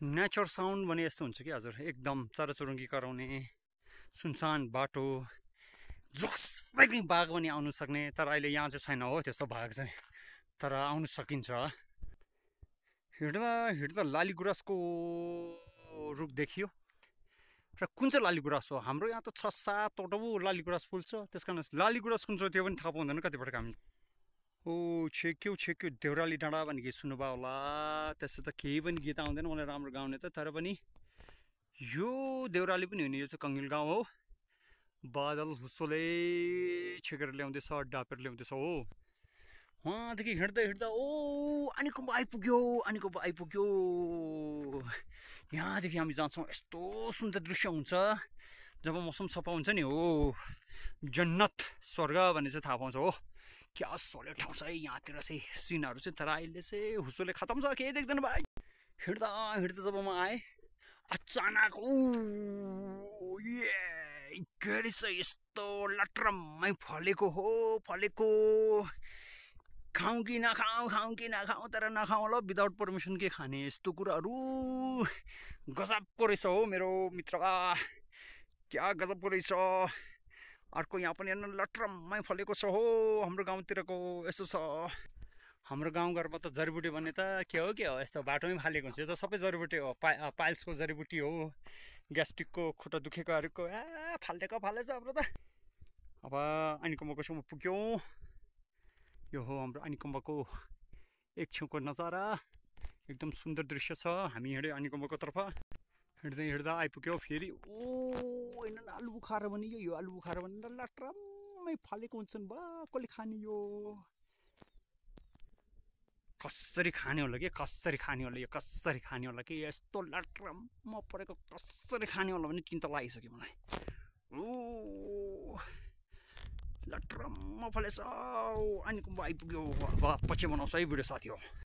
Nature sound भने यस्तो हुन्छ कि हजुर, एकदम चराचुरुङ्गी कराउने सुनसान बाटो, जसलाई पनि बाघ पनि आउनु सक्ने। तर अहिले यहाँ चाहिँ छैन हो त्यस्तो बाघ चाहिँ, तर आउनु सकिन्छ। हिँड्दा हिँड्दा लालीगुराँसको रुख देखियो। र कुन चाहिँ लालीगुराँस हो? हाम्रो यहाँ त 6-7 वटा लालीगुराँस फुल्छ, त्यस कारण लालीगुराँस कुन चाहिँ त्यो पनि थाहा पाउँदैन कतिपटक हामी। ओ छेक्यो छेक्यो देउराली डाँडा भन्ने गीत सुन्नुभयो होला। त्यसो त केही पनि गीत आउँदैन मलाई राम्रो गाउने त, तर पनि यो देउराली पनि होइन, यो चाहिँ कङ्गिल गाउँ हो। बादल हुस्सोले छेकेर ल्याउँदैछ, डापेर ल्याउँदैछ हो। वहाँदेखि हिँड्दा हिँड्दा ओ आनीकुम्ब आइपुग्यो, आनीकुम्ब आइपुग्यो। यहाँदेखि हामी जान्छौँ, यस्तो सुन्दर दृश्य हुन्छ जब मौसम सफा हुन्छ नि। हो जन्नत स्वर्ग भन्ने चाहिँ थाहा पाउँछ हो। क्या सोले ठाउँ छ है यहाँतिर चाहिँ सिनहरू चाहिँ। तर अहिले चाहिँ हुस्सोले खतम छ, केही देख्दैन भाइ। हिँड्दा हिँड्दा जब म आएँ अचानक के रहेछ यस्तो लट्रम्मै फलेको हो, फलेको। खाउँ कि नखाउँ, खाउँ कि नखाउँ, तर नखाउँ होला विदाउट पर्मिसन के खाने, यस्तो कुराहरू गजबको रहेछ हो मेरो मित्र। क्या गजबको रहेछ। अर्को यहाँ पनि हेर्नु लट्रम्मै फलेको छ हो। हाम्रो गाउँतिरको यस्तो छ। हाम्रो गाउँघरमा त जडीबुटी भन्ने त के हो यस्तो बाटोमै फालेको हुन्छ। यो त सबै जडीबुटी हो, पाइल्सको जडीबुटी हो, ग्यास्ट्रिकको, खुट्टा दुखेकोहरूको फालेको फालेछ हाम्रो त। अब आनीकुम्बको छेउमा पुग्यौँ। यो हो हाम्रो आनीकुम्बको एक छेउको नजारा, एकदम सुन्दर दृश्य छ। हामी हिँड्यौँ आनीकुम्बको तर्फ, हिँड्दै हिँड्दा आइपुग्यो फेरि। ओ होइन आलु बुखारा भने यो आलु बुखारा भनेर लट्रम्मै फलेको हुन्छन् बा, कसले खाने यो? कसरी खाने होला कि, कसरी खाने होला यो, कसरी खाने होला कि यस्तो लट्रम्म परेको कसरी खाने होला भने चिन्ता लागिसक्यो मलाई। ओ लट्रम्म फलेछ। आनीकुम्ब आइपुग्यो। अब पछि बनाउँछ है भिडियो साथी हो।